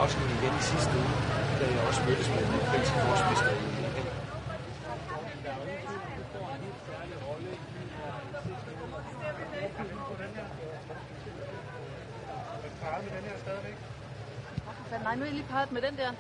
Også nu igen i sidste uge, da jeg også mødtes med den ukrainske forsvarsminister i Nej, nu er jeg lige parret med den der.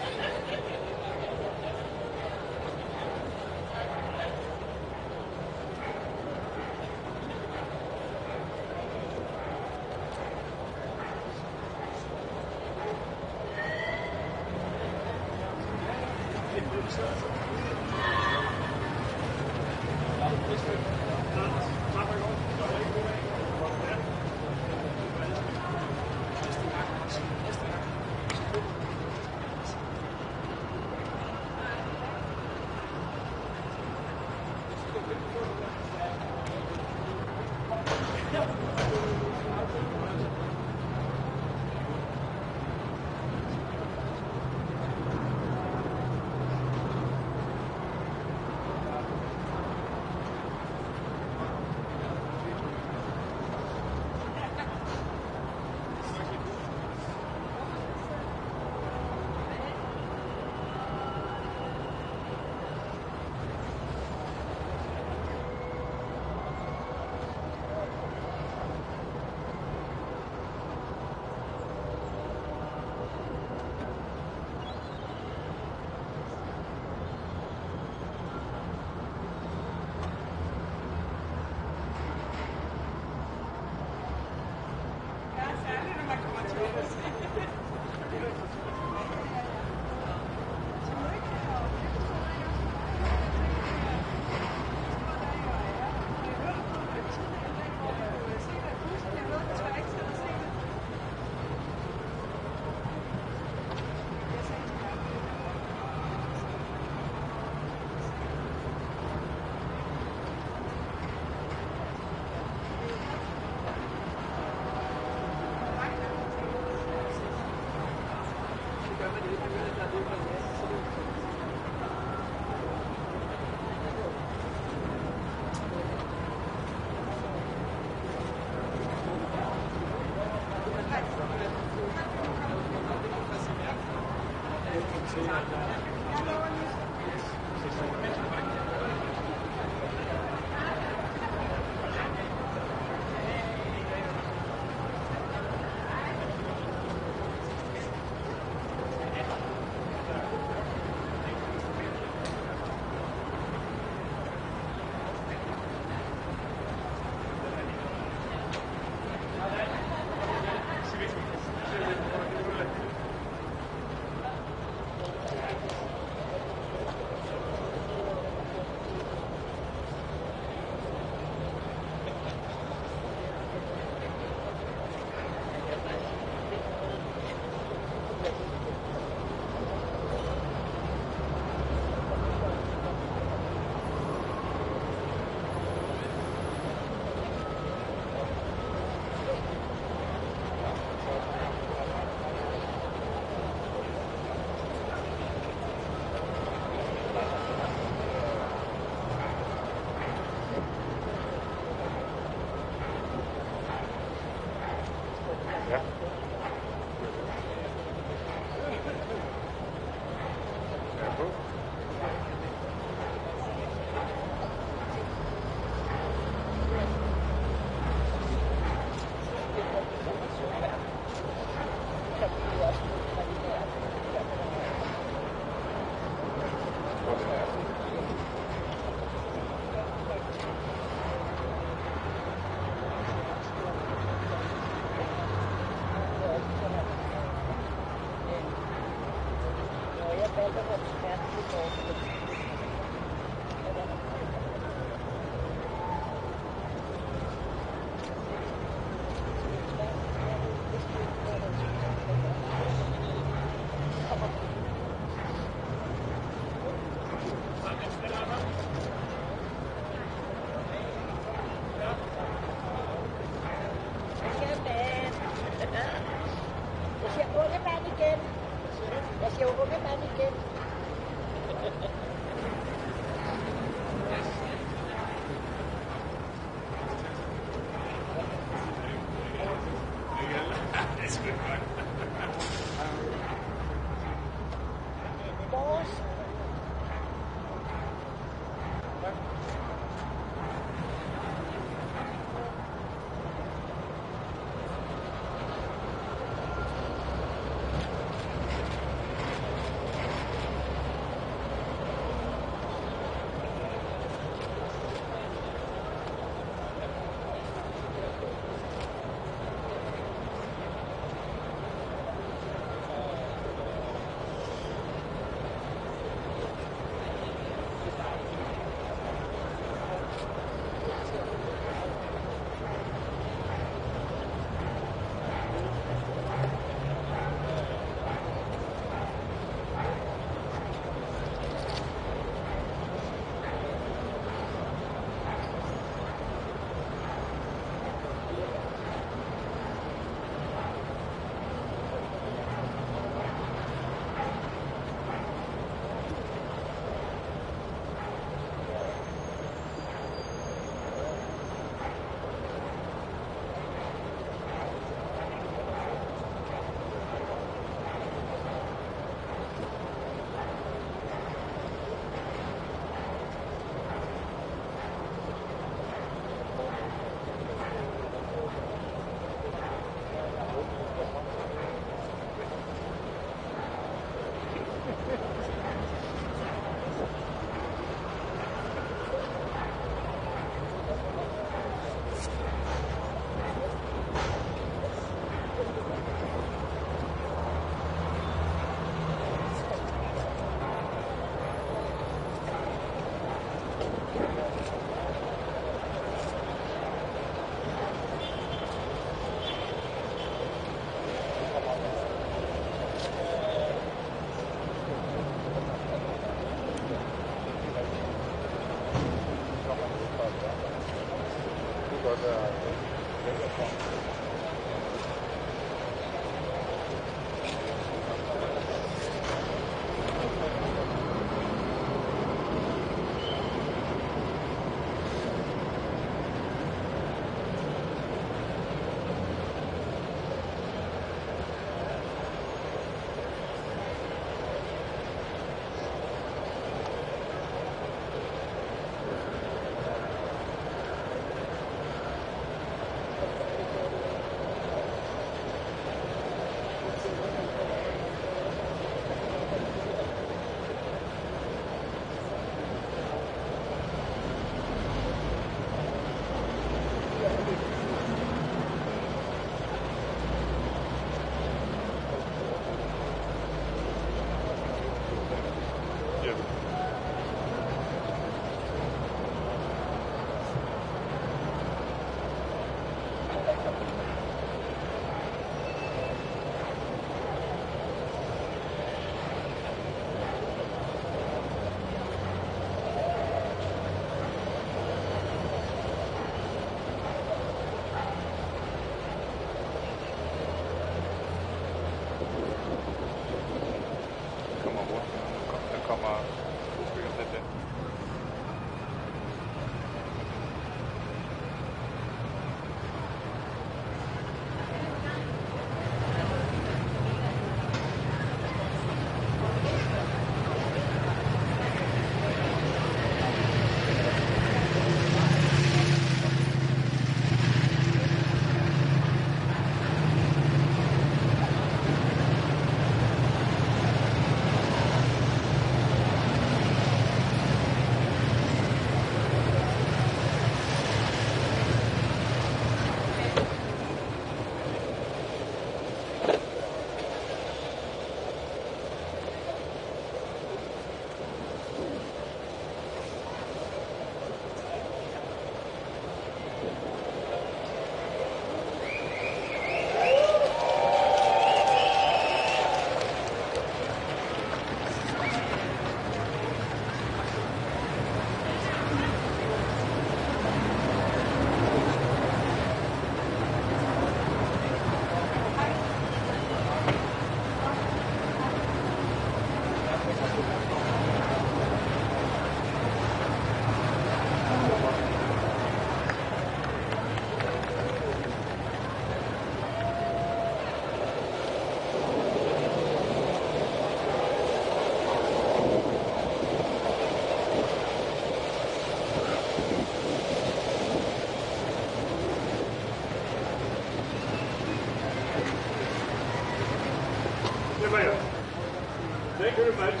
Thank you very much.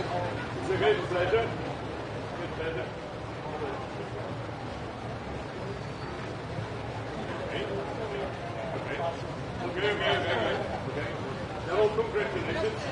It's a great pleasure. Good pleasure. Okay. Hello, congratulations.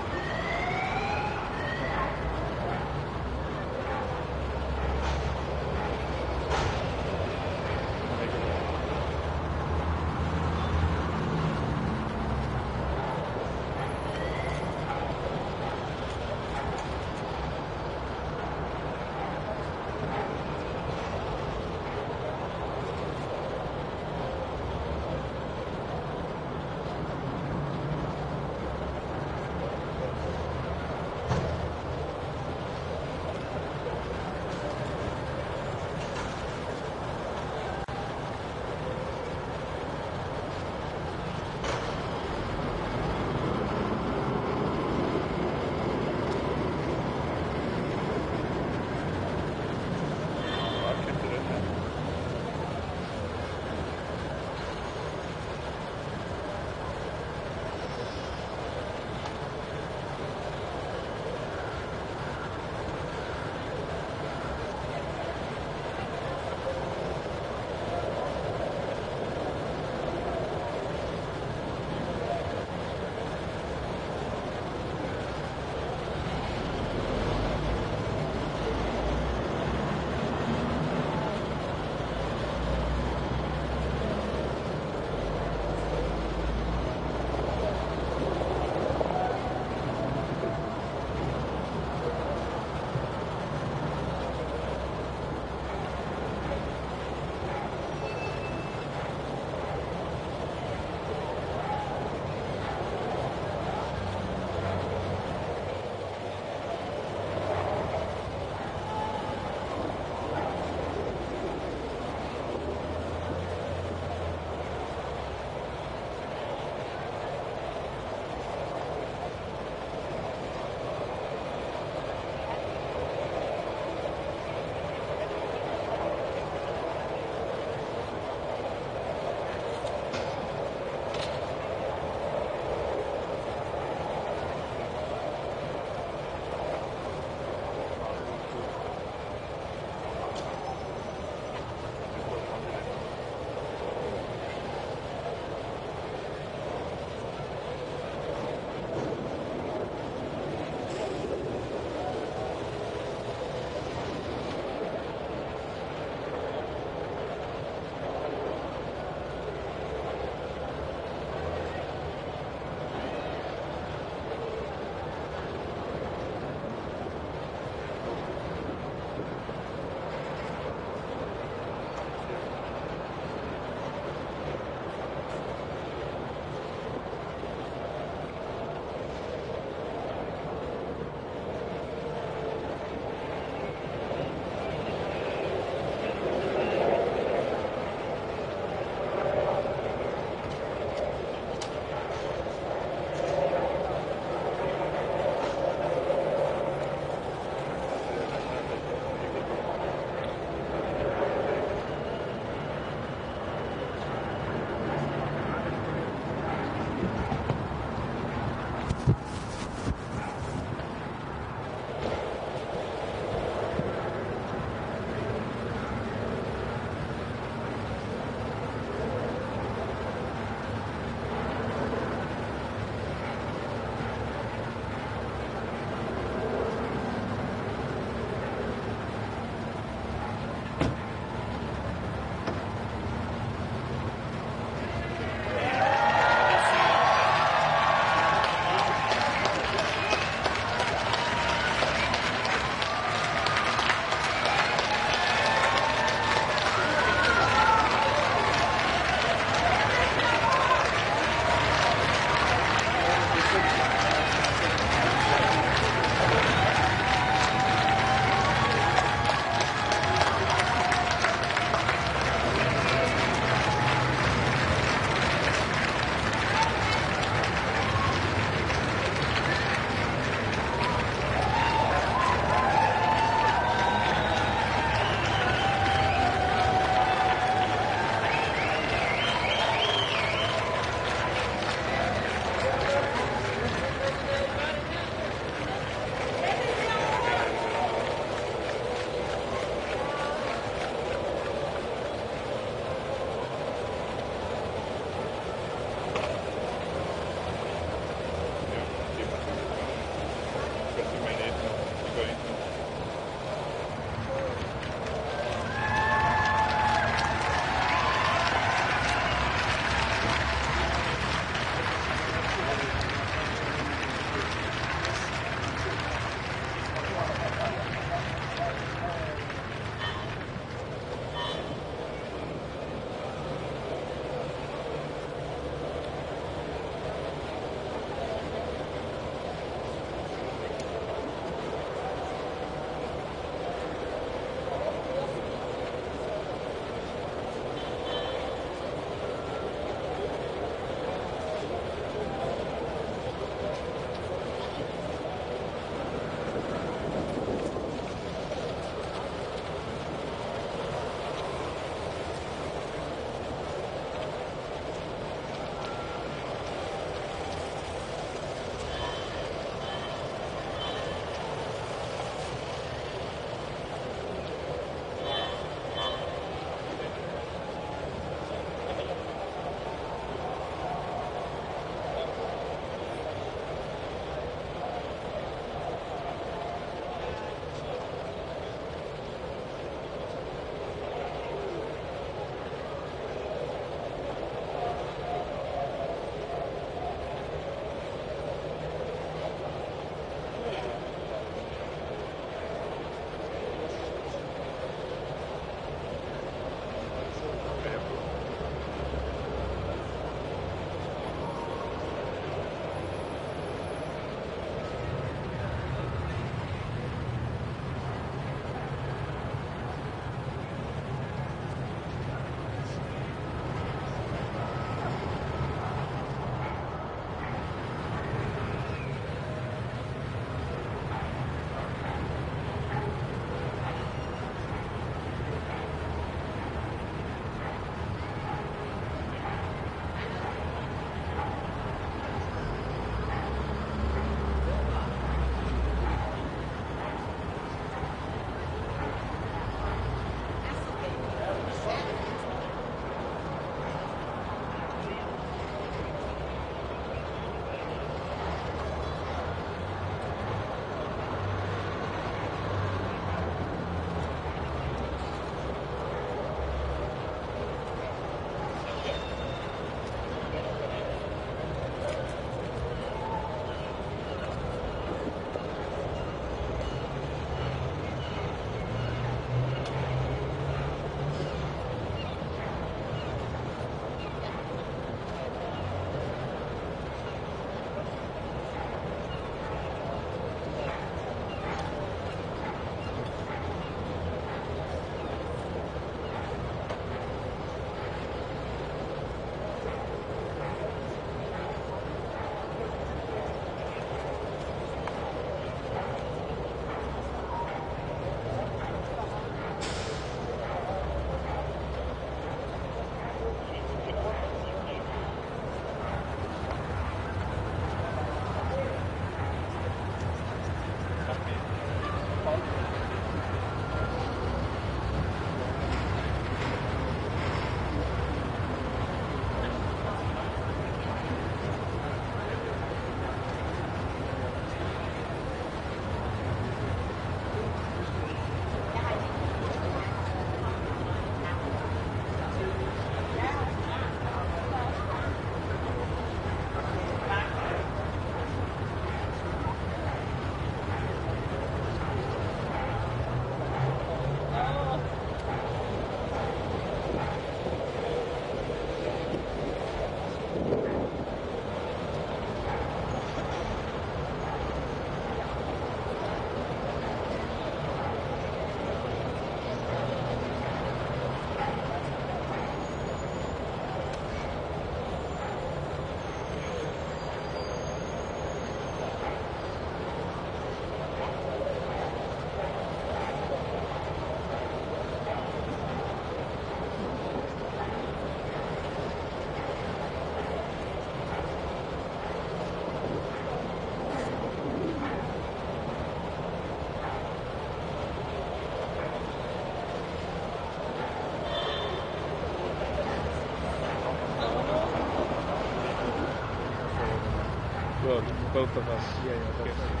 well, both of us. Yeah, Yes.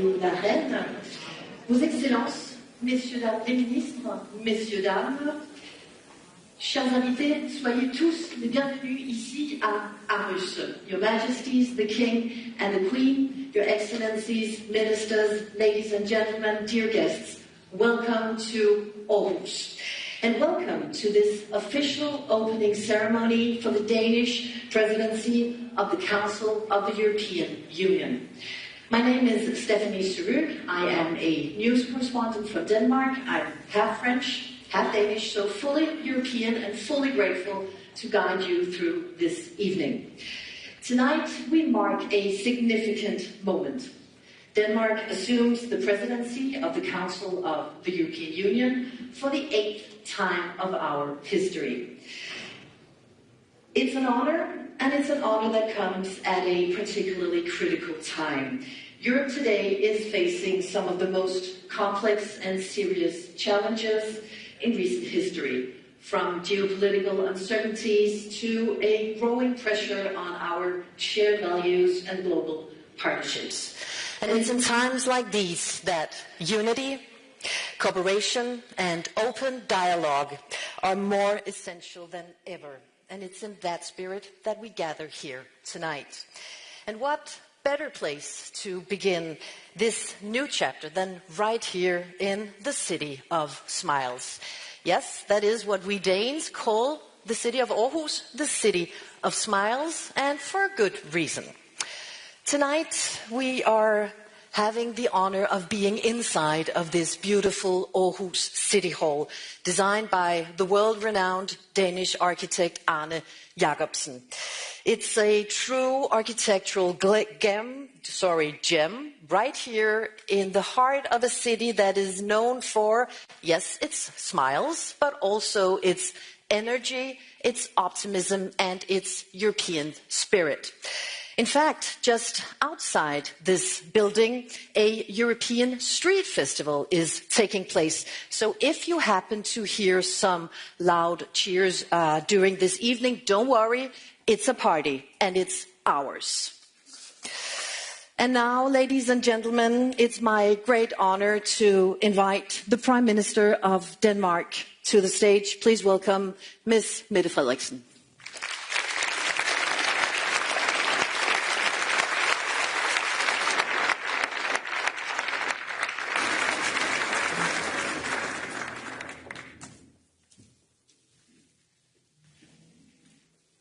et la reine, Vos Excellences, Messieurs, dames les ministres, Messieurs, dames, chers invités, soyez tous les bienvenus ici à Aarhus. Your Majesties, the King and the Queen, Your Excellencies, Ministers, ladies and gentlemen, dear guests, welcome to Aarhus. And welcome to this official opening ceremony for the Danish presidency of the Council of the European Union. My name is Stephanie Suruk. I am a news correspondent from Denmark. I'm half French, half Danish, so fully European and fully grateful to guide you through this evening. Tonight, we mark a significant moment. Denmark assumes the presidency of the Council of the European Union for the 8th time of our history. It's an honor, and it's an honor that comes at a particularly critical time. Europe today is facing some of the most complex and serious challenges in recent history, from geopolitical uncertainties to a growing pressure on our shared values and global partnerships. And it's in times like these that unity, cooperation, and open dialogue are more essential than ever. And it's in that spirit that we gather here tonight. And what better place to begin this new chapter than right here in the city of smiles. Yes, that is what we Danes call the city of Aarhus, the city of smiles, and for a good reason. Tonight we are having the honor of being inside of this beautiful Aarhus City Hall, designed by the world-renowned Danish architect Arne Jacobsen. It's a true architectural gem, right here in the heart of a city that is known for, yes, its smiles, but also its energy, its optimism, and its European spirit. In fact, just outside this building, a European street festival is taking place. So if you happen to hear some loud cheers during this evening, don't worry, it's a party and it's ours. And now, ladies and gentlemen, it's my great honor to invite the Prime Minister of Denmark to the stage. Please welcome Ms. Mette Frederiksen.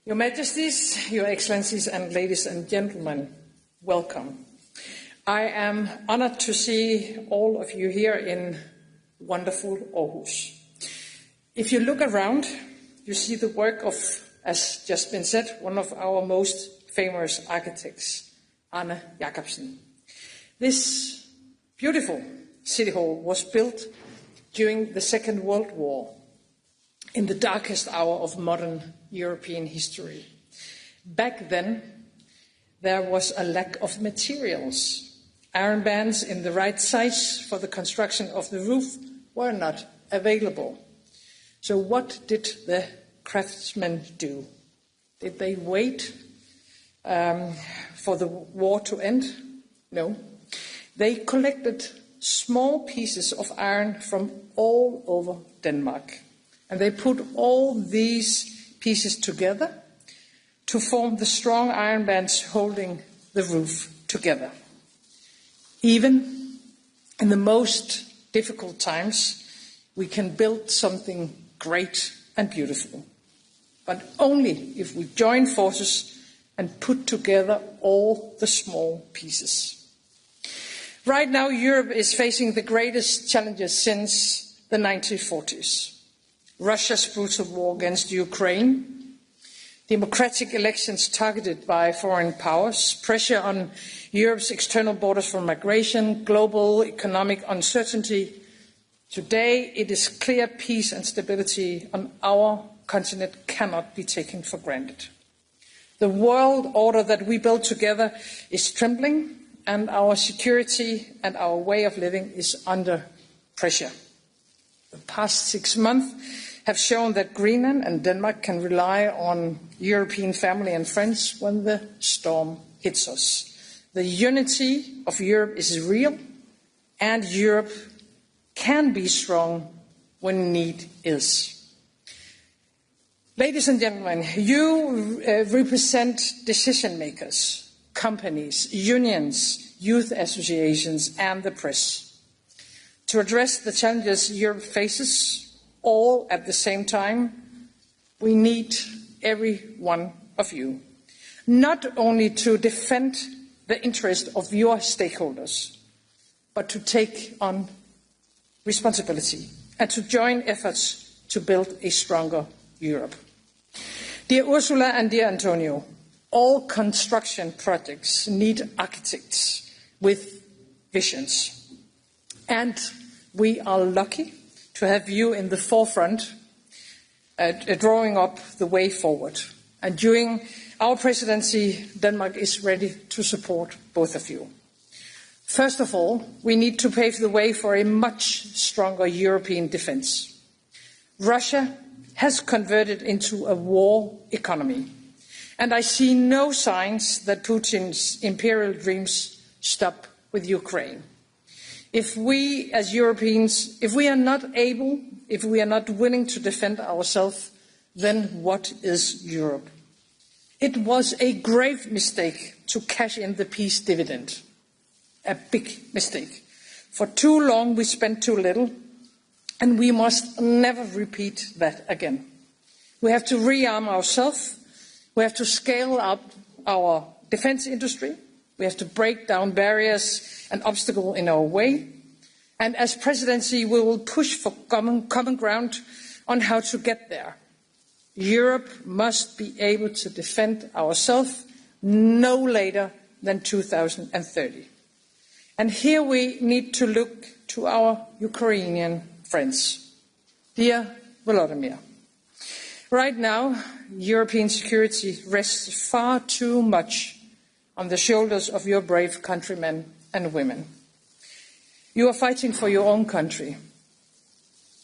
Your Majesties, Your Excellencies, and ladies and gentlemen, welcome. I am honored to see all of you here in wonderful Aarhus. If you look around, you see the work of, as just been said, one of our most famous architects, Arne Jacobsen. This beautiful city hall was built during the Second World War, in the darkest hour of modern European history. Back then, there was a lack of materials. Iron bands in the right size for the construction of the roof were not available. So what did the craftsmen do? Did they wait for the war to end? No. They collected small pieces of iron from all over Denmark. And they put all these pieces together to form the strong iron bands holding the roof together. Even in the most difficult times, we can build something great and beautiful. But only if we join forces and put together all the small pieces. Right now, Europe is facing the greatest challenges since the 1940s. Russia's brutal war against Ukraine, democratic elections targeted by foreign powers, pressure on Europe's external borders for migration, global economic uncertainty. Today, it is clear peace and stability on our continent cannot be taken for granted. The world order that we build together is trembling, and our security and our way of living is under pressure. The past 6 months have shown that Greenland and Denmark can rely on European family and friends when the storm hits us. The unity of Europe is real, and Europe can be strong when need is. Ladies and gentlemen, you represent decision makers, companies, unions, youth associations, and the press. To address the challenges Europe faces, all at the same time, we need every one of you, not only to defend the interest of your stakeholders, but to take on responsibility and to join efforts to build a stronger Europe. Dear Ursula and dear Antonio, all construction projects need architects with visions. And we are lucky to have you in the forefront, drawing up the way forward. And during our presidency, Denmark is ready to support both of you. First of all, we need to pave the way for a much stronger European defence. Russia has converted into a war economy, and I see no signs that Putin's imperial dreams stop with Ukraine. If we as Europeans, if we are not willing to defend ourselves, then what is Europe? It was a grave mistake to cash in the peace dividend. A big mistake. For too long we spent too little, and we must never repeat that again. We have to rearm ourselves, we have to scale up our defence industry, we have to break down barriers and obstacles in our way, and as presidency we will push for common ground on how to get there. Europe must be able to defend ourselves no later than 2030. And here we need to look to our Ukrainian friends. Dear Volodymyr, right now, European security rests far too much on the shoulders of your brave countrymen and women. You are fighting for your own country,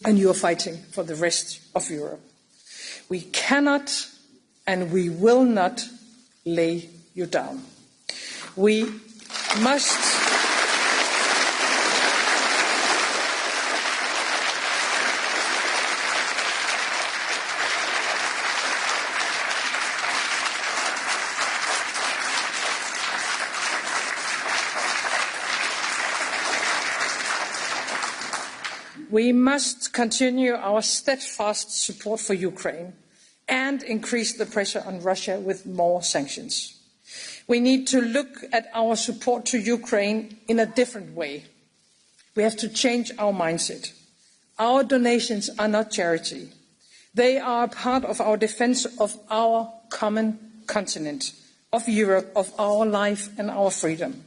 and you are fighting for the rest of Europe. We cannot and we will not lay you down. We must continue our steadfast support for Ukraine and increase the pressure on Russia with more sanctions. We need to look at our support to Ukraine in a different way. We have to change our mindset. Our donations are not charity. They are part of our defence of our common continent, of Europe, of our life and our freedom.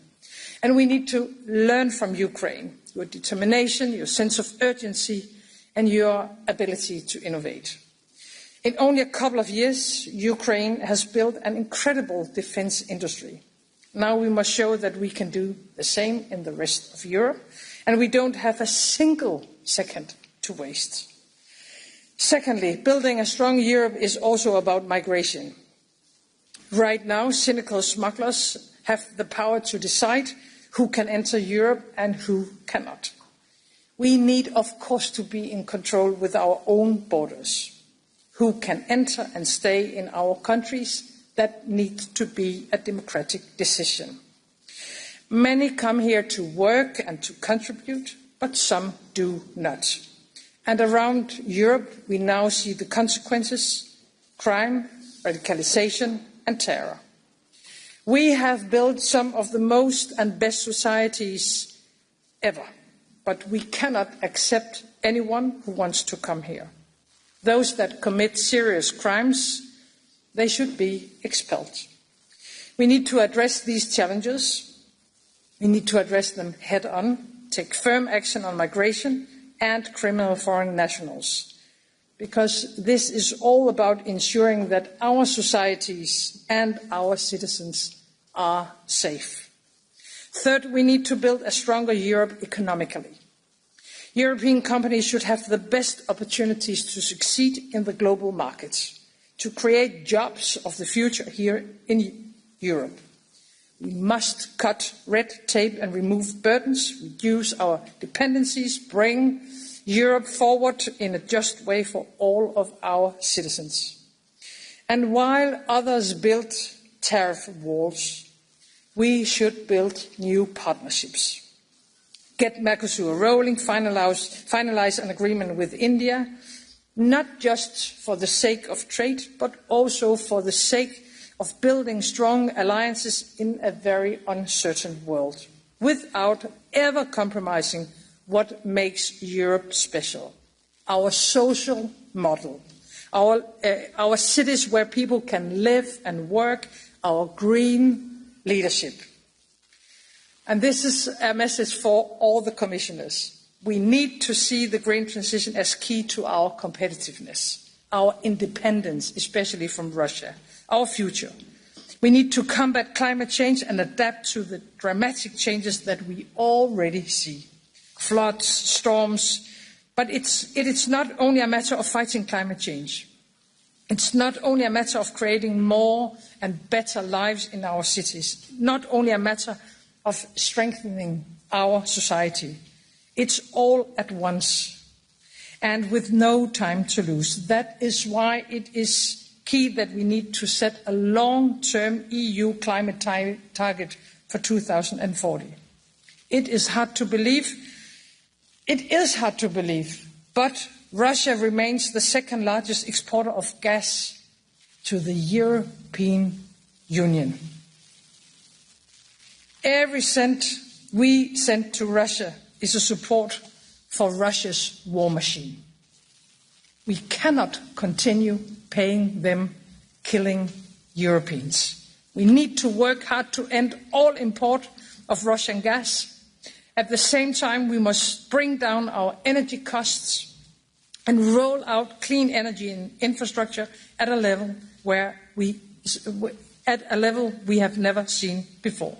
And we need to learn from Ukraine, your determination, your sense of urgency, and your ability to innovate. In only a couple of years, Ukraine has built an incredible defence industry. Now we must show that we can do the same in the rest of Europe, and we don't have a single second to waste. Secondly, building a strong Europe is also about migration. Right now, cynical smugglers have the power to decide who can enter Europe and who cannot. We need, of course, to be in control with our own borders. Who can enter and stay in our countries, that needs to be a democratic decision. Many come here to work and to contribute, but some do not. And around Europe, we now see the consequences: crime, radicalisation and terror. We have built some of the most and best societies ever, but we cannot accept anyone who wants to come here. Those that commit serious crimes, they should be expelled. We need to address these challenges. We need to address them head on, take firm action on migration and criminal foreign nationals, because this is all about ensuring that our societies and our citizens are safe. Third, we need to build a stronger Europe economically. European companies should have the best opportunities to succeed in the global markets, to create jobs of the future here in Europe. We must cut red tape and remove burdens, reduce our dependencies, bring Europe forward in a just way for all of our citizens. And while others build tariff walls, we should build new partnerships. Get Mercosur rolling, finalize an agreement with India, not just for the sake of trade, but also for the sake of building strong alliances in a very uncertain world, without ever compromising what makes Europe special. Our social model, our cities where people can live and work, our green leadership. And this is a message for all the commissioners. We need to see the green transition as key to our competitiveness, our independence, especially from Russia, our future. We need to combat climate change and adapt to the dramatic changes that we already see. Floods, storms, but it is not only a matter of fighting climate change. It's not only a matter of creating more and better lives in our cities, not only a matter of strengthening our society. It's all at once and with no time to lose. That is why it is key that we need to set a long-term EU climate target for 2040. It is hard to believe. It is hard to believe, but Russia remains the second largest exporter of gas to the European Union. Every cent we send to Russia is a support for Russia's war machine. We cannot continue paying them, killing Europeans. We need to work hard to end all import of Russian gas. At the same time, we must bring down our energy costs and roll out clean energy and infrastructure at a level we have never seen before,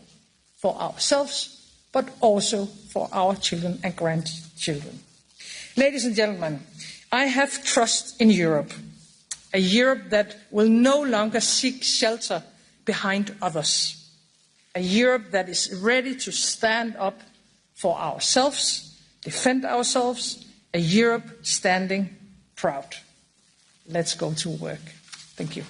for ourselves, but also for our children and grandchildren. Ladies and gentlemen, I have trust in Europe, a Europe that will no longer seek shelter behind others, a Europe that is ready to stand up for ourselves, defend ourselves, a Europe standing proud. Let's go to work. Thank you.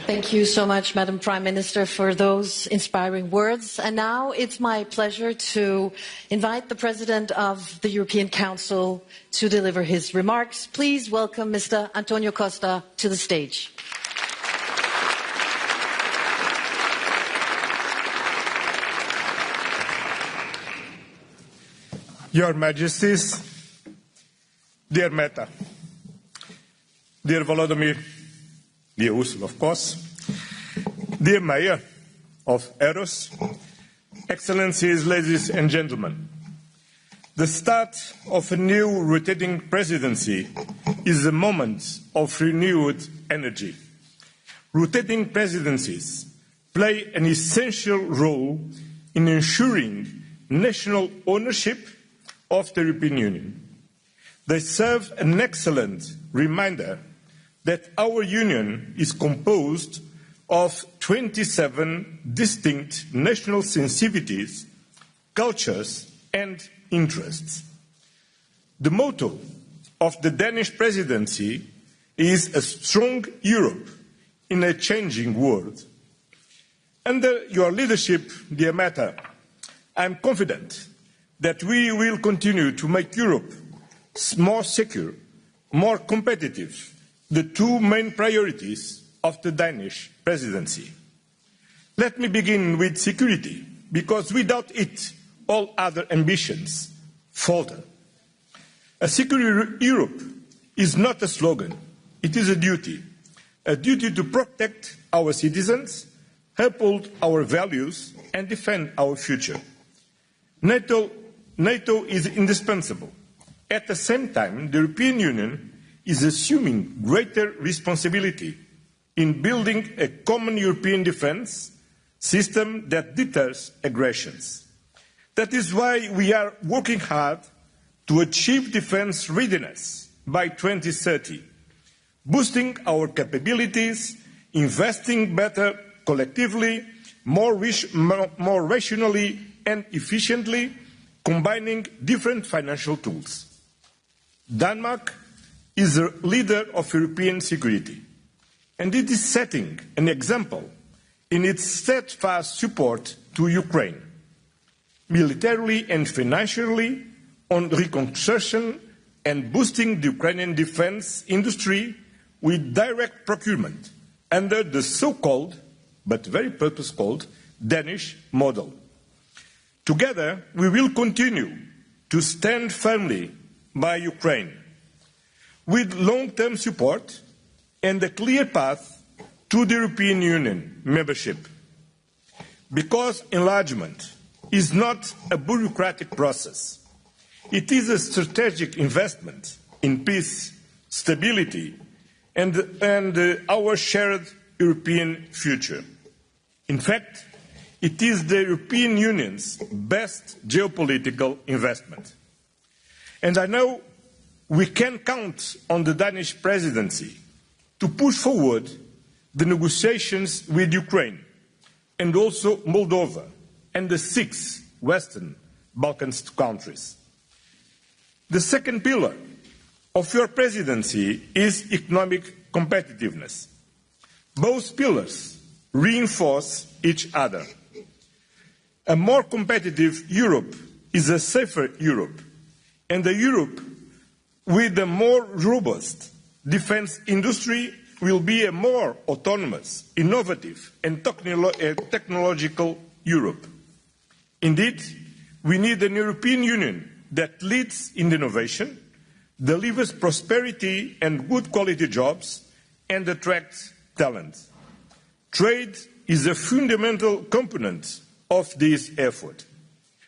Thank you so much, Madam Prime Minister, for those inspiring words. And now it's my pleasure to invite the President of the European Council to deliver his remarks. Please welcome Mr. Antoniio Costa to the stage. Your Majesties, dear Mette, dear Volodymyr, dear Ursula, of course, dear Mayor of Eros, Excellencies, ladies and gentlemen, the start of a new rotating presidency is a moment of renewed energy. Rotating presidencies play an essential role in ensuring national ownership of the European Union. They serve an excellent reminder that our Union is composed of 27 distinct national sensitivities, cultures and interests. The motto of the Danish presidency is a strong Europe in a changing world. Under your leadership, dear Mette, I am confident that we will continue to make Europe more secure, more competitive, the two main priorities of the Danish presidency. Let me begin with security, because without it, all other ambitions falter. A secure Europe is not a slogan, it is a duty to protect our citizens, uphold our values and defend our future. NATO is indispensable. At the same time, the European Union is assuming greater responsibility in building a common European defence system that deters aggressions. That is why we are working hard to achieve defence readiness by 2030, boosting our capabilities, investing better collectively, more rationally and efficiently, combining different financial tools. Denmark is a leader of European security, and it is setting an example in its steadfast support to Ukraine, militarily and financially, on reconstruction and boosting the Ukrainian defence industry with direct procurement under the so-called, but very purpose-called, Danish model. Together, we will continue to stand firmly by Ukraine with long-term support and a clear path to the European Union membership. Because enlargement is not a bureaucratic process. It is a strategic investment in peace, stability, and our shared European future. In fact, it is the European Union's best geopolitical investment. And I know we can count on the Danish presidency to push forward the negotiations with Ukraine and also Moldova and the 6 Western Balkans countries. The second pillar of your presidency is economic competitiveness. Both pillars reinforce each other. A more competitive Europe is a safer Europe, and a Europe with a more robust defence industry will be a more autonomous, innovative and technological Europe. Indeed, we need an European Union that leads in innovation, delivers prosperity and good quality jobs, and attracts talent. Trade is a fundamental component of this effort.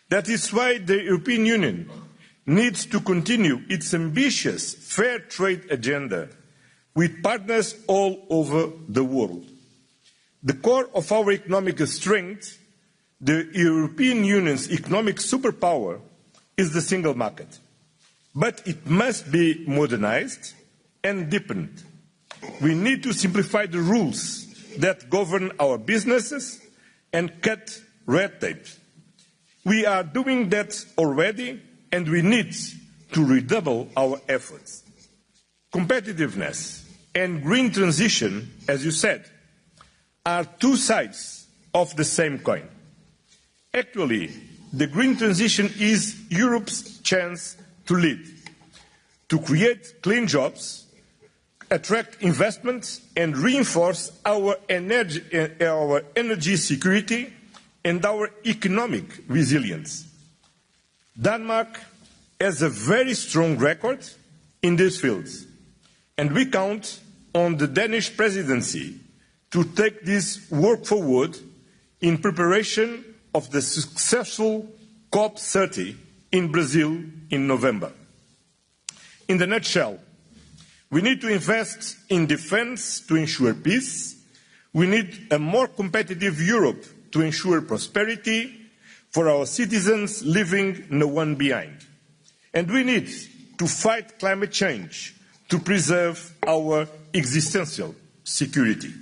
That is why the European Union needs to continue its ambitious fair trade agenda with partners all over the world. The core of our economic strength, the European Union's economic superpower, is the single market. But it must be modernized and deepened. We need to simplify the rules that govern our businesses and cut red tape. We are doing that already, and we need to redouble our efforts. Competitiveness and green transition, as you said, are two sides of the same coin. Actually, the green transition is Europe's chance to lead, to create clean jobs, attract investments, and reinforce our energy security and our economic resilience. Denmark has a very strong record in these fields, and we count on the Danish presidency to take this work forward in preparation of the successful COP30 in Brazil in November. In a nutshell, we need to invest in defence to ensure peace. We need a more competitive Europe to ensure prosperity for our citizens, leaving no one behind. And we need to fight climate change to preserve our existential security.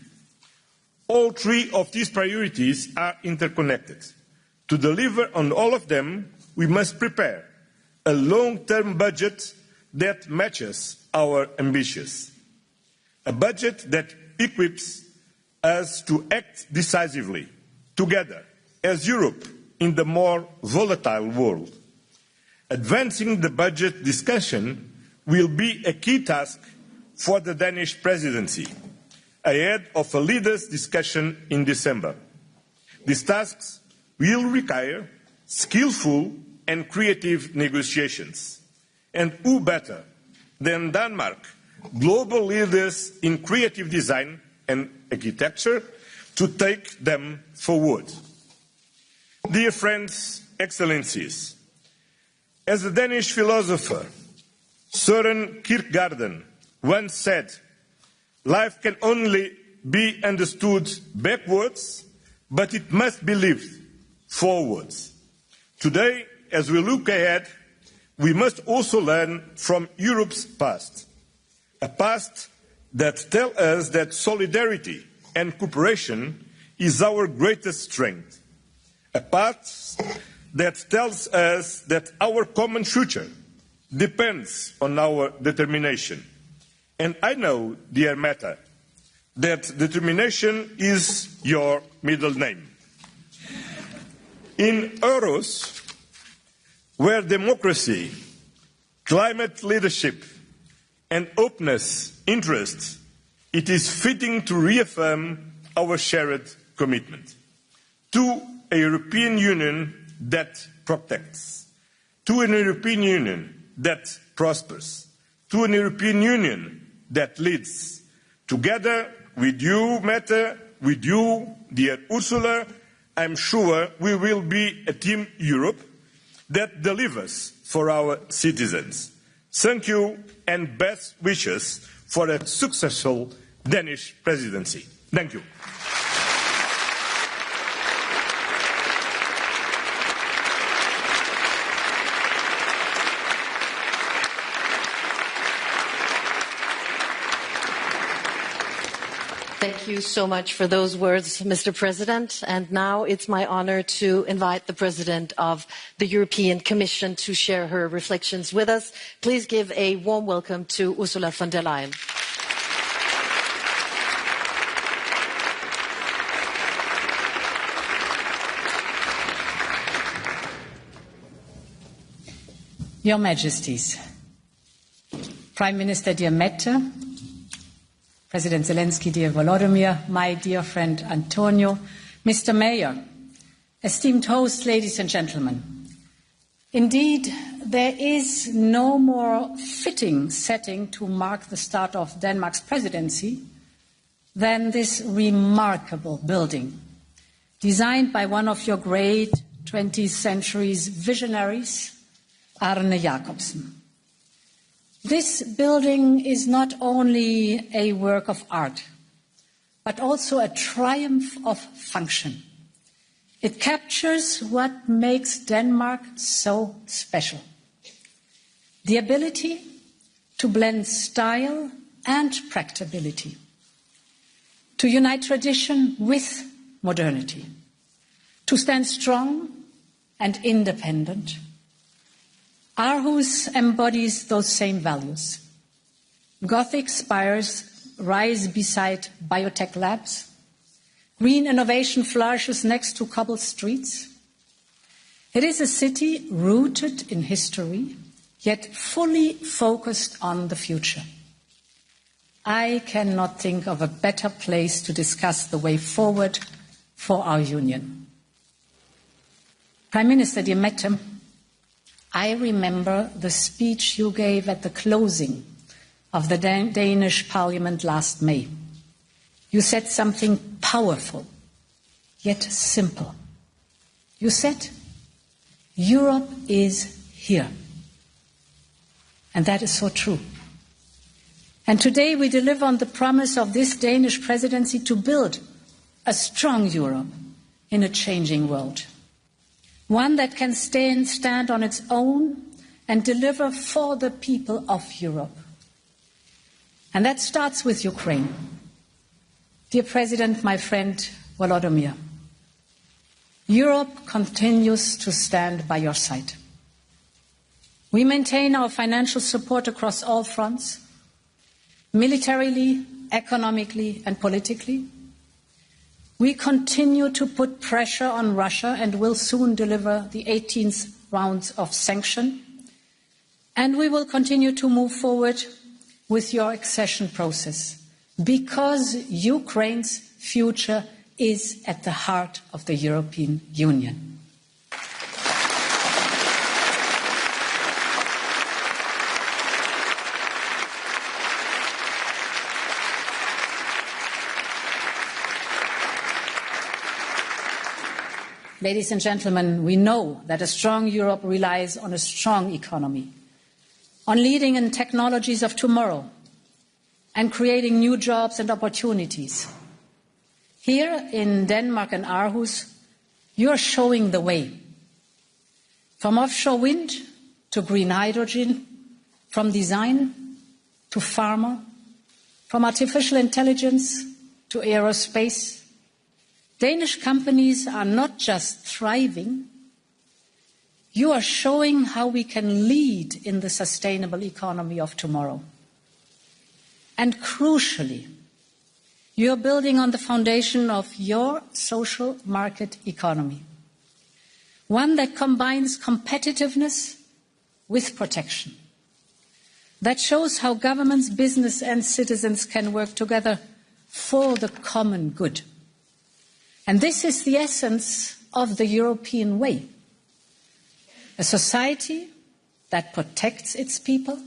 All three of these priorities are interconnected. To deliver on all of them, we must prepare a long-term budget that matches our ambitions. A budget that equips us to act decisively, together, as Europe, in the more volatile world. Advancing the budget discussion will be a key task for the Danish presidency, ahead of a leaders' discussion in December. These tasks will require skillful and creative negotiations. And who better than Denmark, global leaders in creative design and architecture, to take them forward. Dear friends, excellencies, as the Danish philosopher Søren Kierkegaard once said, life can only be understood backwards, but it must be lived forwards. Today, as we look ahead, we must also learn from Europe's past, a past that tells us that solidarity and cooperation is our greatest strength, a past that tells us that our common future depends on our determination. And I know, dear Mette, that determination is your middle name. In Euros, where democracy, climate leadership and openness interest, it is fitting to reaffirm our shared commitment to a European Union that protects, to an European Union that prospers, to an European Union that leads. Together with you, Mette, with you, dear Ursula, I'm sure we will be a Team Europe that delivers for our citizens. Thank you and best wishes for a successful Danish presidency. Thank you. Thank you so much for those words, Mr. President. And now it's my honor to invite the President of the European Commission to share her reflections with us. Please give a warm welcome to Ursula von der Leyen. Your Majesties, Prime Minister dear Mette, President Zelensky, dear Volodymyr, my dear friend Antonio, Mr. Mayor, esteemed hosts, ladies and gentlemen. Indeed, there is no more fitting setting to mark the start of Denmark's presidency than this remarkable building, designed by one of your great 20th century's visionaries, Arne Jacobsen. This building is not only a work of art, but also a triumph of function. It captures what makes Denmark so special: the ability to blend style and practicability, to unite tradition with modernity, to stand strong and independent. Aarhus embodies those same values. Gothic spires rise beside biotech labs. Green innovation flourishes next to cobbled streets. It is a city rooted in history, yet fully focused on the future. I cannot think of a better place to discuss the way forward for our union. Prime Minister dear Mette, I remember the speech you gave at the closing of the Danish Parliament last May. You said something powerful, yet simple. You said, Europe is here. And that is so true. And today we deliver on the promise of this Danish presidency to build a strong Europe in a changing world. One that can stand on its own and deliver for the people of Europe. And that starts with Ukraine. Dear President, my friend Volodymyr, Europe continues to stand by your side. We maintain our financial support across all fronts, militarily, economically, and politically. We continue to put pressure on Russia and will soon deliver the 18th rounds of sanctions. And we will continue to move forward with your accession process, because Ukraine's future is at the heart of the European Union. Ladies and gentlemen, we know that a strong Europe relies on a strong economy, on leading in technologies of tomorrow, and creating new jobs and opportunities. Here in Denmark and Aarhus, you are showing the way. From offshore wind to green hydrogen, from design to pharma, from artificial intelligence to aerospace, Danish companies are not just thriving, you are showing how we can lead in the sustainable economy of tomorrow. And crucially, you are building on the foundation of your social market economy, one that combines competitiveness with protection, that shows how governments, business and citizens can work together for the common good. And this is the essence of the European way. A society that protects its people,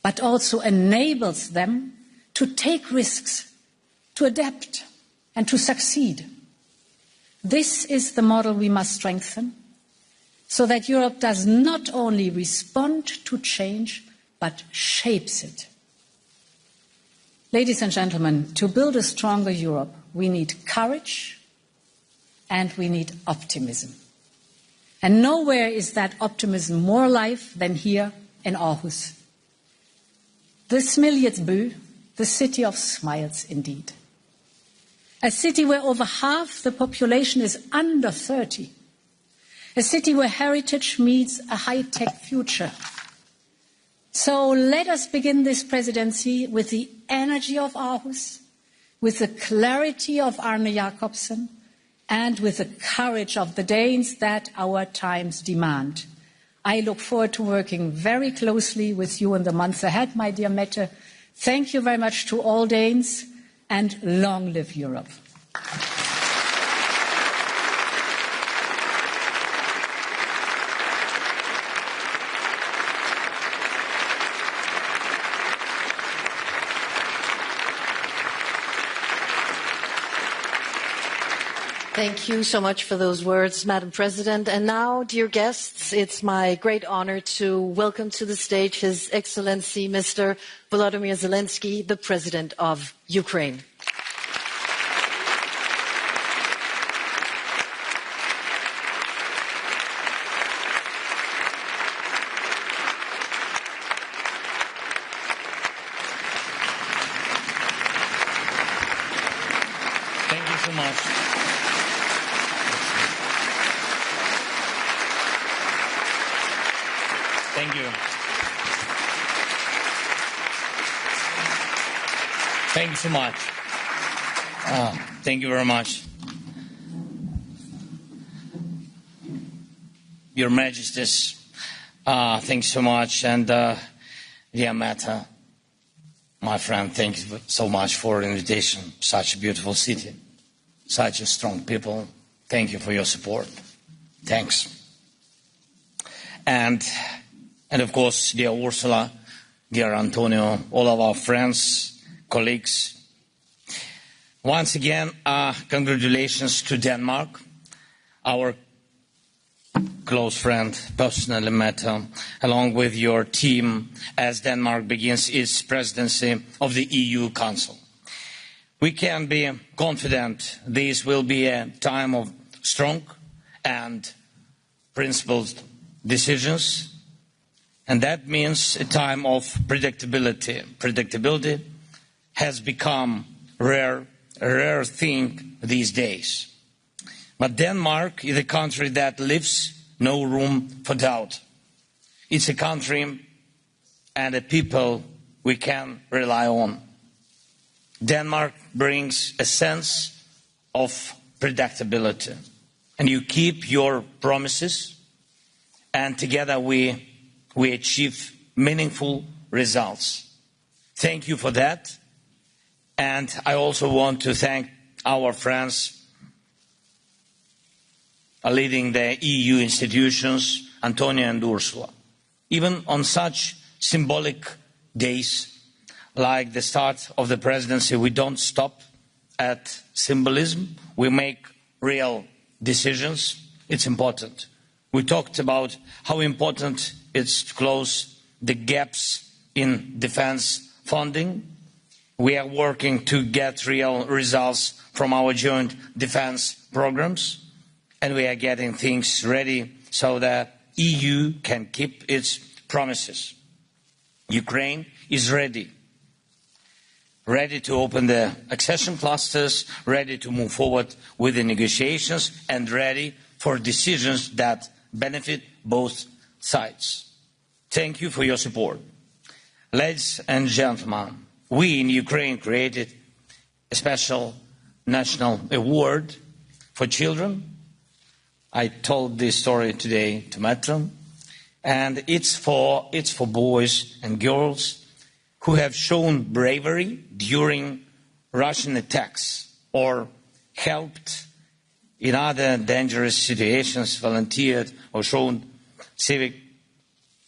but also enables them to take risks, to adapt and to succeed. This is the model we must strengthen, so that Europe does not only respond to change, but shapes it. Ladies and gentlemen, to build a stronger Europe, we need courage and we need optimism. And nowhere is that optimism more alive than here in Aarhus. The Smiletsby, the city of smiles indeed. A city where over half the population is under 30. A city where heritage meets a high-tech future. So let us begin this presidency with the energy of Aarhus, with the clarity of Arne Jacobsen, and with the courage of the Danes that our times demand. I look forward to working very closely with you in the months ahead, my dear Mette. Thank you very much to all Danes, and long live Europe. Thank you so much for those words, Madam President. And now, dear guests, it's my great honor to welcome to the stage His Excellency Mr. Volodymyr Zelensky, the President of Ukraine. Thank you so much. Thank you. Thank you so much. Thank you very much. Your Majesties, thank you so much. And dear Mette, my friend, thank you so much for the invitation. Such a beautiful city, such a strong people. Thank you for your support. Thanks. And of course, dear Ursula, dear Antonio, all of our friends, colleagues. Once again, congratulations to Denmark, our close friend, personally Mette, along with your team, as Denmark begins its presidency of the EU Council. We can be confident this will be a time of strong and principled decisions. And that means a time of predictability. Predictability has become a rare thing these days. But Denmark is a country that leaves no room for doubt. It's a country and a people we can rely on. Denmark brings a sense of predictability. And you keep your promises, and together we achieve meaningful results. Thank you for that. And I also want to thank our friends leading the EU institutions, Антонио and Ursula. Even on such symbolic days, like the start of the presidency, we don't stop at symbolism. We make real decisions. It's important. We talked about how important it's to close the gaps in defense funding. We are working to get real results from our joint defense programs, and we are getting things ready so that EU can keep its promises. Ukraine is ready to open the accession clusters, ready to move forward with the negotiations, and ready for decisions that benefit both sides. Thank you for your support. Ladies and gentlemen, we in Ukraine created a special national award for children. I told this story today to Metro, and it's for boys and girls who have shown bravery during Russian attacks or helped in other dangerous situations, volunteered or shown civic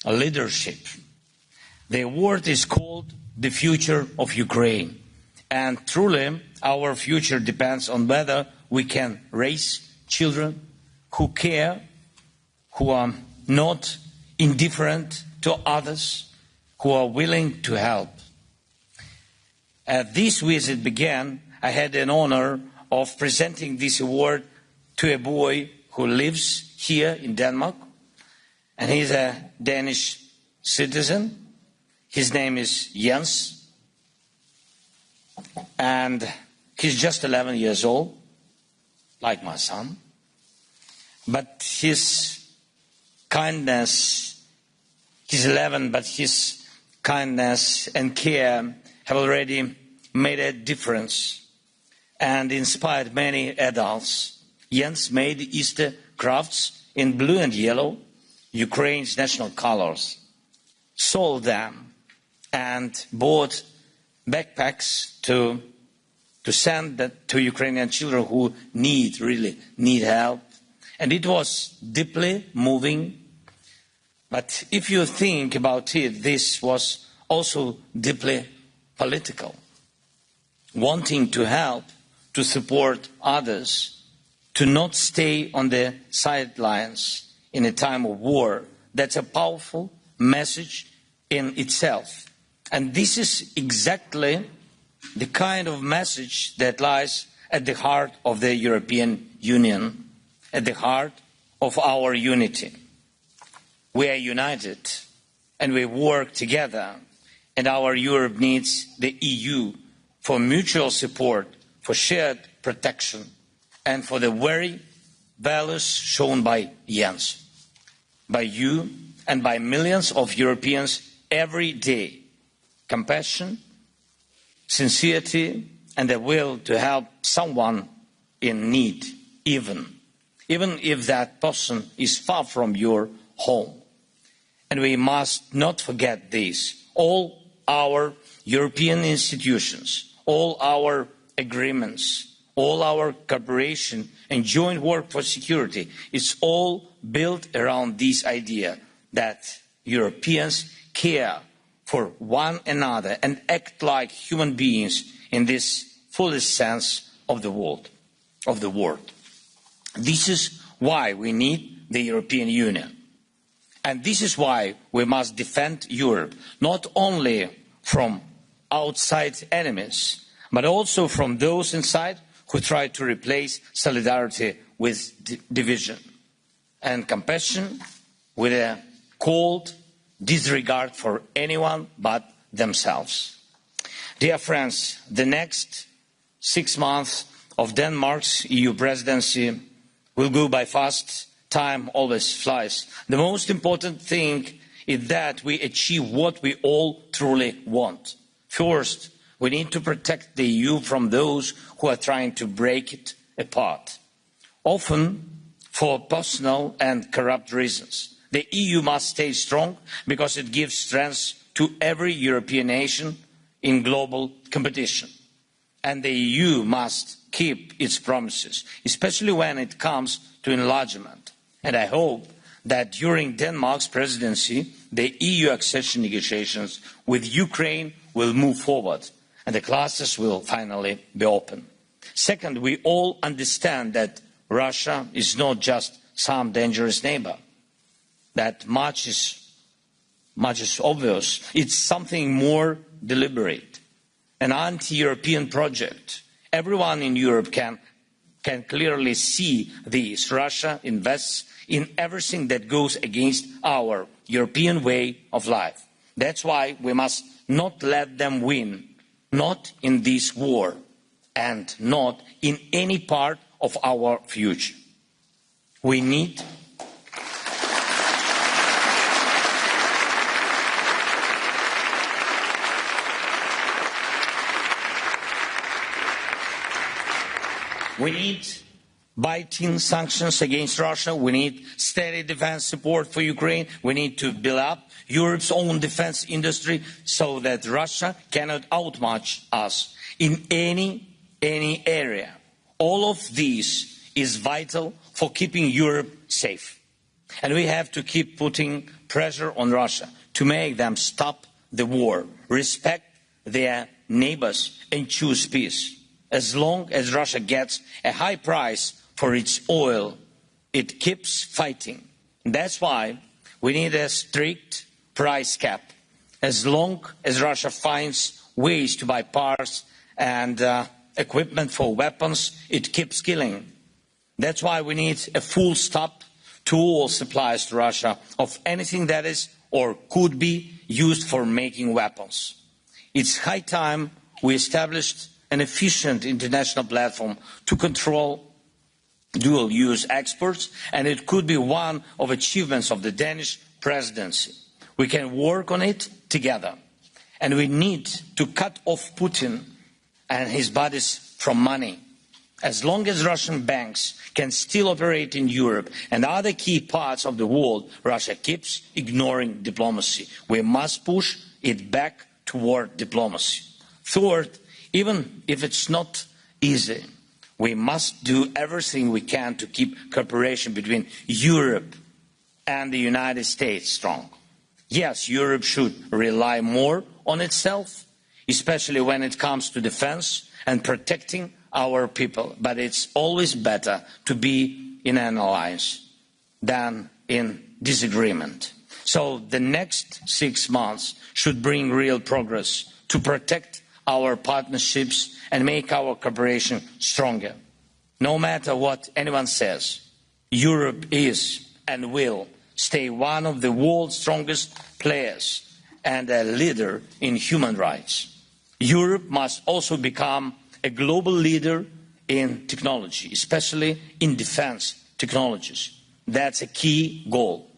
leadership. The award is called The Future of Ukraine, and truly our future depends on whether we can raise children who care, who are not indifferent to others, who are willing to help. As this visit began, I had an honor of presenting this award to a boy who lives here in Denmark, and he's a Danish citizen. His name is Jens, and he's just 11 years old, like my son. But his kindness, he's 11, but his kindness and care have already made a difference and inspired many adults. Jens made Easter crafts in blue and yellow, Ukraine's national colors, sold them and bought backpacks to send that to Ukrainian children who really need help. And it was deeply moving. But if you think about it, this was also deeply political. Wanting to help, to support others, to not stay on the sidelines in a time of war. That's a powerful message in itself. And this is exactly the kind of message that lies at the heart of the European Union, at the heart of our unity. We are united and we work together, and our Europe needs the EU for mutual support, for shared protection, and for the very values shown by Jens, by you and by millions of Europeans every day: compassion, sincerity, and the will to help someone in need, even if that person is far from your home. And we must not forget this. All our European institutions, all our agreements, all our cooperation and joint work for security, is all built around this idea that Europeans care for one another and act like human beings in this fullest sense of the word. This is why we need the European Union. And this is why we must defend Europe, not only from outside enemies, but also from those inside who try to replace solidarity with division, and compassion with a cold disregard for anyone but themselves. Dear friends, the next 6 months of Denmark's EU presidency will go by fast. Time always flies. The most important thing is that we achieve what we all truly want. First, we need to protect the EU from those who are trying to break it apart, often for personal and corrupt reasons. The EU must stay strong because it gives strength to every European nation in global competition. And the EU must keep its promises, especially when it comes to enlargement. And I hope that during Denmark's presidency, the EU accession negotiations with Ukraine will move forward and the clusters will finally be open. Second, we all understand that Russia is not just some dangerous neighbor. That much is obvious. It's something more deliberate. an anti-European project. Everyone in Europe can clearly see this. Russia invests in everything that goes against our European way of life. That's why we must not let them win, not in this war, and not in any part of our future. We need biting sanctions against Russia. We need steady defense support for Ukraine. We need to build up Europe's own defense industry so that Russia cannot outmatch us in any area. All of this is vital for keeping Europe safe. And we have to keep putting pressure on Russia to make them stop the war, respect their neighbors and choose peace. As long as Russia gets a high price for its oil, it keeps fighting. That's why we need a strict price cap. As long as Russia finds ways to buy parts and equipment for weapons, it keeps killing. That's why we need a full stop to all supplies to Russia of anything that is or could be used for making weapons. It's high time we established an efficient international platform to control dual-use exports, and it could be one of the achievements of the Danish presidency. We can work on it together, and we need to cut off Putin and his buddies from money. As long as Russian banks can still operate in Europe and other key parts of the world, Russia keeps ignoring diplomacy. We must push it back toward diplomacy. Third, even if it's not easy, we must do everything we can to keep cooperation between Europe and the United States strong. Yes, Europe should rely more on itself, especially when it comes to defense and protecting our people. But it's always better to be in an alliance than in disagreement. So the next 6 months should bring real progress to protect our partnerships and make our cooperation stronger. No matter what anyone says, Europe is and will stay one of the world's strongest players and a leader in human rights. Europe must also become a global leader in technology, especially in defense technologies. That's a key goal.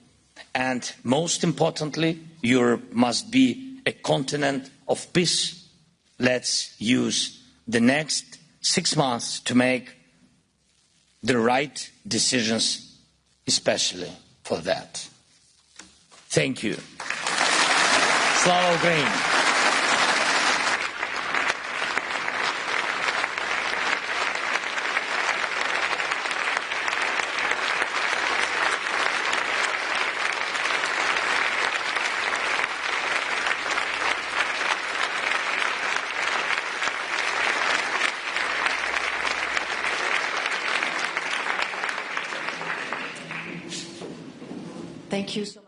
And most importantly, Europe must be a continent of peace. Let's use the next 6 months to make the right decisions, especially for that. Thank you. Slava Ukraini! Thank you so much.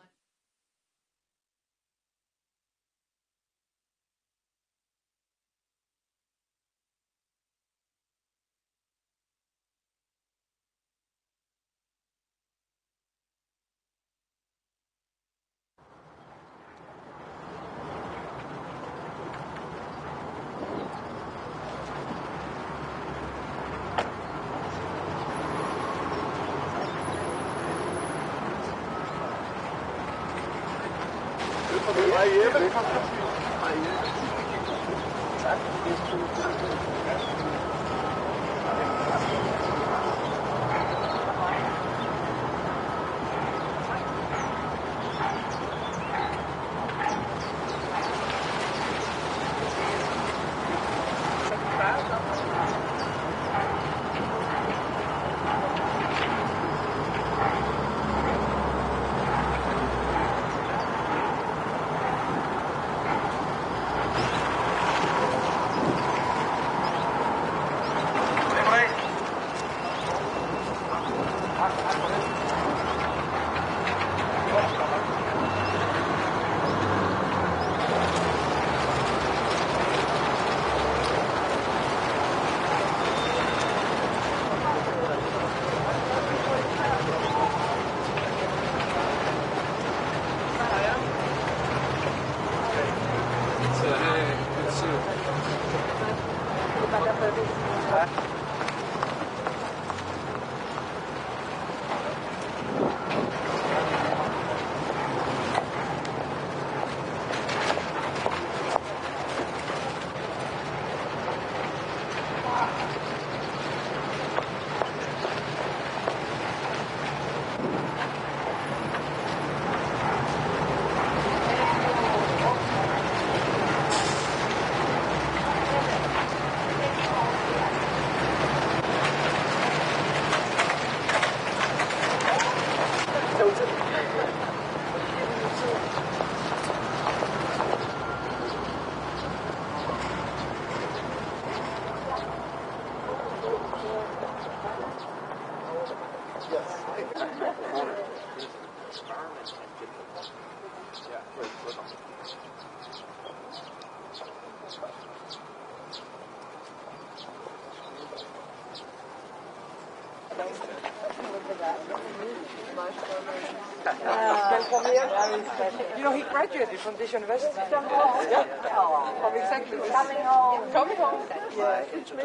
You know, he graduated from this university. Yeah. From exactly this. Coming home. Coming home. Yeah, it makes sense.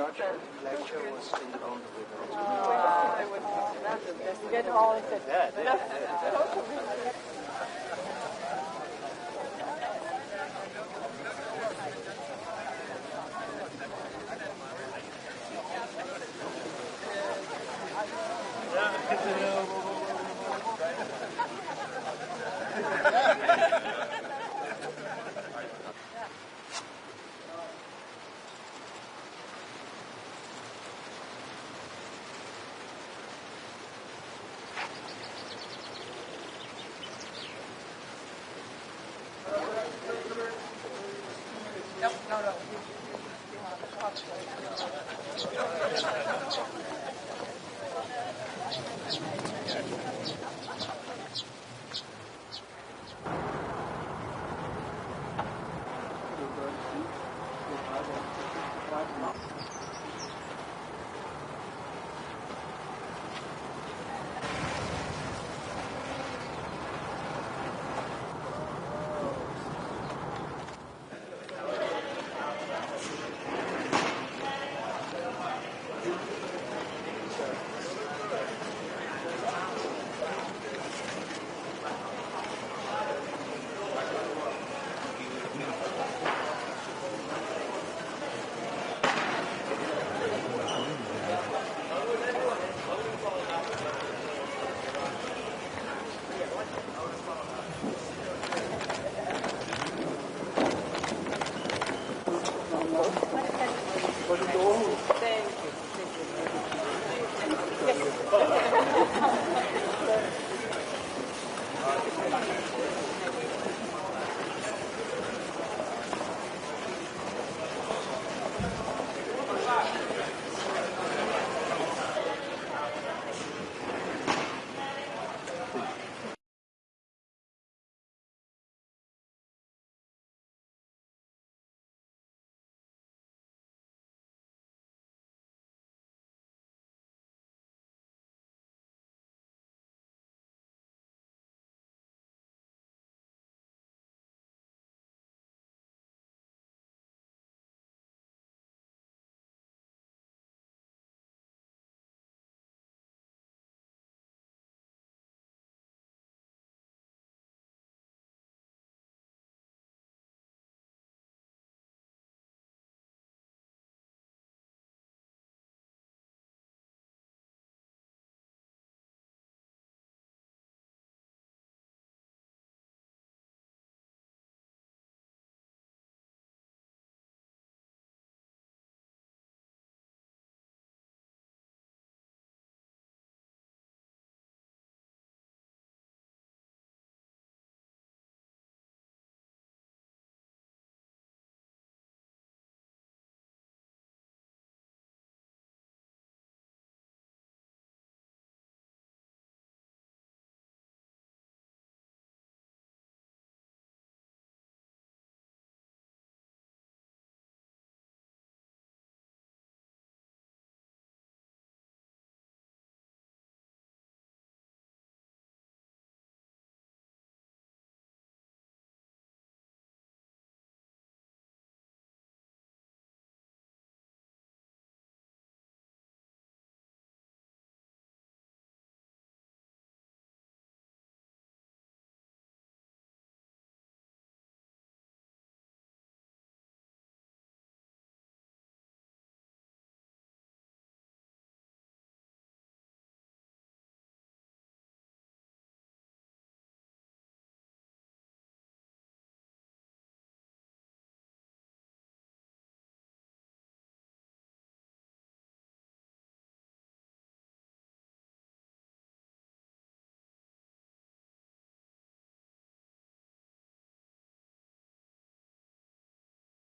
Lecture was in London with her. I would get home. No.